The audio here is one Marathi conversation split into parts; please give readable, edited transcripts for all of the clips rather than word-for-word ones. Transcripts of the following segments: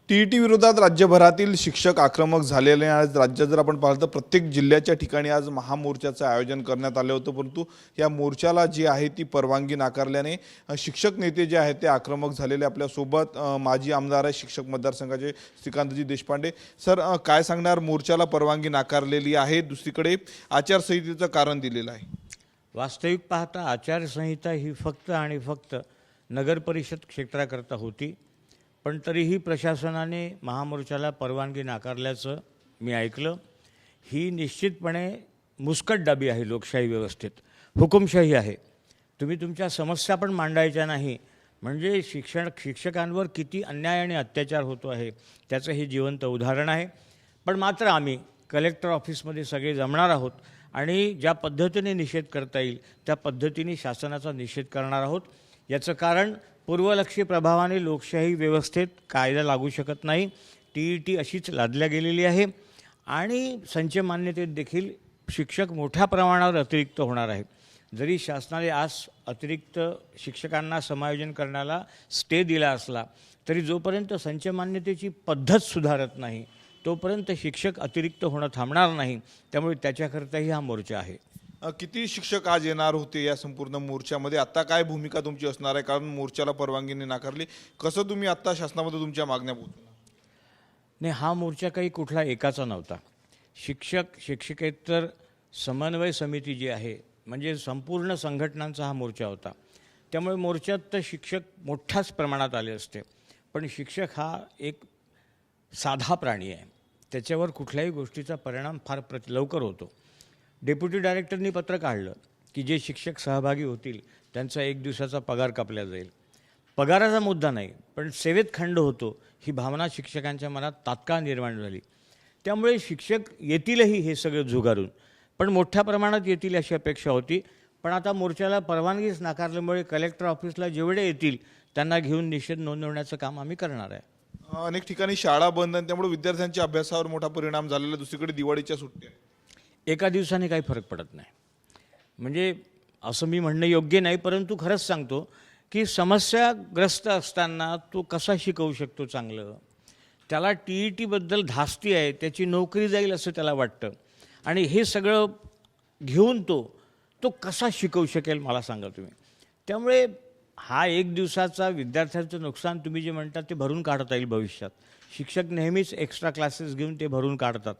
टी विरोधात राज्यभरातील शिक्षक आक्रमक झालेले आज राज्यात जर आपण पाहिलं तर प्रत्येक जिल्ह्याच्या ठिकाणी आज महामोर्चाचं आयोजन करण्यात आले होतं, परंतु या मोर्चाला जी आहे ती परवानगी नाकारल्याने शिक्षक नेते जे आहेत ते आक्रमक झालेले। आपल्यासोबत माजी आमदार आहे शिक्षक मतदारसंघाचे श्रीकांतजी देशपांडे। सर, काय सांगणार? मोर्चाला परवानगी नाकारलेली आहे, दुसरीकडे आचारसंहितेचं कारण दिलेलं आहे। वास्तविक पाहता आचारसंहिता ही फक्त आणि फक्त नगर परिषद क्षेत्राकरता होती, पण तरीही प्रशासनाने महामोर्चाला परवानगी नाकारल्याचं मी ऐकलं। ही निश्चितपणे मुस्कटदाबी आहे लोकशाही व्यवस्थेत, हुकुमशाही आहे। तुम्ही तुमच्या समस्या पण मांडायच्या नाही म्हणजे शिक्षकांवर किती अन्याय आणि अत्याचार होतो आहे त्याचं हे जिवंत उदाहरण आहे। पण मात्र आम्ही कलेक्टर ऑफिसमध्ये सगळे जमणार आहोत आणि ज्या पद्धतीने निषेध करता येईल त्या पद्धतीने शासनाचा निषेध करणार आहोत। याचं कारण पूर्वलक्षी प्रभावाने लोकशाही व्यवस्थेत कायदा लागू शकत नाही। टी अशीच लादल्या गेलेली आहे आणि संच मान्यतेत देखील शिक्षक मोठ्या प्रमाणावर अतिरिक्त होणार आहे। जरी शासनाने आज अतिरिक्त शिक्षकांना समायोजन करण्याला स्टे दिला असला तरी जोपर्यंत संच मान्यतेची पद्धत सुधारत नाही तोपर्यंत शिक्षक अतिरिक्त होणं थांबणार नाही। त्यामुळे त्याच्याकरताही हा मोर्चा आहे। किती शिक्षक आज येणार होते या संपूर्ण मोर्चामध्ये? आता काय भूमिका तुमची असणार आहे? कारण मोर्चाला परवानगीने नाकारली, कसं तुम्ही आता शासनामध्ये तुमच्या मागण्या पोहोचवणार? नाही, हा मोर्चा काही कुठला एकाचा नव्हता। शिक्षकेतर समन्वय समिती जी आहे म्हणजे संपूर्ण संघटनांचा हा मोर्चा होता। त्यामुळे मोर्चात तर शिक्षक मोठ्याच प्रमाणात आले असते, पण शिक्षक हा एक साधा प्राणी आहे, त्याच्यावर कुठल्याही गोष्टीचा परिणाम फार लवकर होतो। डेप्युटी डायरेक्टरनी पत्र काढलं की जे शिक्षक सहभागी होतील त्यांचा 1 दिवसाचा पगार कापला जाईल। पगाराचा मुद्दा नाही, पण सेवेत खंड होतो ही भावना शिक्षकांच्या मनात तात्काळ निर्माण झाली। त्यामुळे शिक्षक येतीलही हे सगळं झुगारून, पण मोठ्या प्रमाणात येतील अशी अपेक्षा होती। पण आता मोर्चाला परवानगीच नाकारल्यामुळे कलेक्टर ऑफिसला जेवढे येतील त्यांना घेऊन निषेध नोंदवण्याचं काम आम्ही करणार आहे। अनेक ठिकाणी शाळा बंद आणि त्यामुळे विद्यार्थ्यांच्या अभ्यासावर मोठा परिणाम झालेला। दुसरीकडे दिवाळीच्या सुट्ट्या, एका दिवसाने काही फरक पडत नाही। म्हणजे असं मी म्हणणं योग्य नाही, परंतु खरंच सांगतो की समस्याग्रस्त असताना तो कसा शिकवू शकतो चांगलं? त्याला टीईटीबद्दल धास्ती आहे, त्याची नोकरी जाईल असं त्याला वाटतं आणि हे सगळं घेऊन तो कसा शिकवू शकेल मला सांगा तुम्ही। त्यामुळे हा 1 दिवसाचा विद्यार्थ्यांचं नुकसान तुम्ही जे म्हणतात ते भरून काढता येईल भविष्यात। शिक्षक नेहमीच एक्स्ट्रा क्लासेस घेऊन ते भरून काढतात,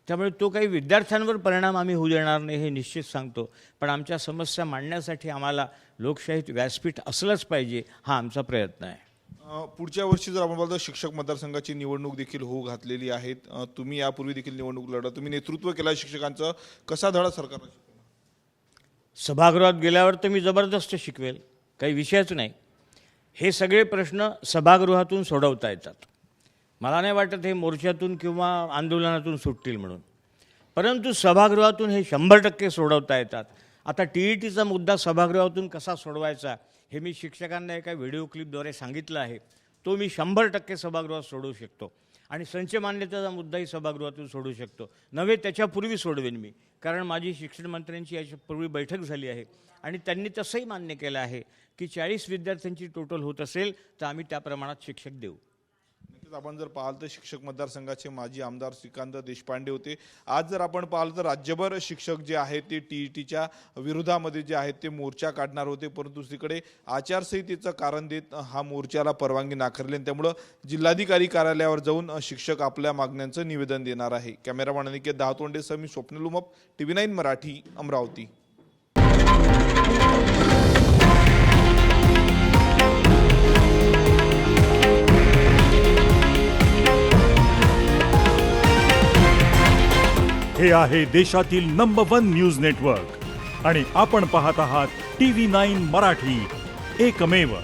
त्यामुळे तो काही विद्यार्थ्यांवर परिणाम आम्ही होऊ देणार नाही हे निश्चित सांगतो। पण आमच्या समस्या मांडण्यासाठी आम्हाला लोकशाहीत व्यासपीठ असलंच पाहिजे, हा आमचा प्रयत्न आहे। पुढच्या वर्षी जर आपण बोलतो शिक्षक मतदारसंघाची निवडणूक देखील होऊ घातलेली आहे। तुम्ही यापूर्वी देखील निवडणूक लढा, तुम्ही नेतृत्व केलं शिक्षकांचं, कसा धडा सरकारला शिकवणार? सभागृहात गेल्यावर तर मी जबरदस्त शिकवेल, काही विषयच नाही। हे सगळे प्रश्न सभागृहातून सोडवता येतात। मला नाही वाटत हे मोर्चातून किंवा आंदोलनातून सुटतील म्हणून, परंतु सभागृहातून हे 100% सोडवता येतात। आता टीईटीचा मुद्दा सभागृहातून कसा सोडवायचा हे मी शिक्षकांना एका व्हिडिओ क्लिपद्वारे सांगितलं आहे, तो मी 100% सभागृहात सोडवू शकतो आणि संच मान्यतेचा मुद्दाही सभागृहातून सोडवू शकतो। नव्हे त्याच्यापूर्वी सोडवेन मी, कारण माझी शिक्षण मंत्र्यांची याच्यापूर्वी बैठक झाली आहे आणि त्यांनी तसंही मान्य केलं आहे की 40 विद्यार्थ्यांची टोटल होत असेल तर आम्ही त्या प्रमाणात शिक्षक देऊ। आपण जर पाहिलं तर शिक्षक मतदारसंघाचे माजी आमदार श्रीकांत देशपांडे होते। आज जर आपण पाहिलं तर राज्यभर शिक्षक जे आहेत ते टीईटीच्या विरोधामध्ये जे आहेत ते मोर्चा काढणार होते, परंतु दुसरीकडे आचारसंहितेचं कारण देत हा मोर्चाला परवानगी नाकारली आणि त्यामुळे जिल्हाधिकारी कार्यालयावर जाऊन शिक्षक आपल्या मागण्यांचं निवेदन देणार आहे। कॅमेरामॅन अनिकेत दहातोंडेसह मी स्वप्नील उमप, TV9 मराठी, अमरावती। हे आहे देशातील नंबर 1 न्यूज नेटवर्क आणि आपण पाहत आहात TV9 मराठी, एकमेव।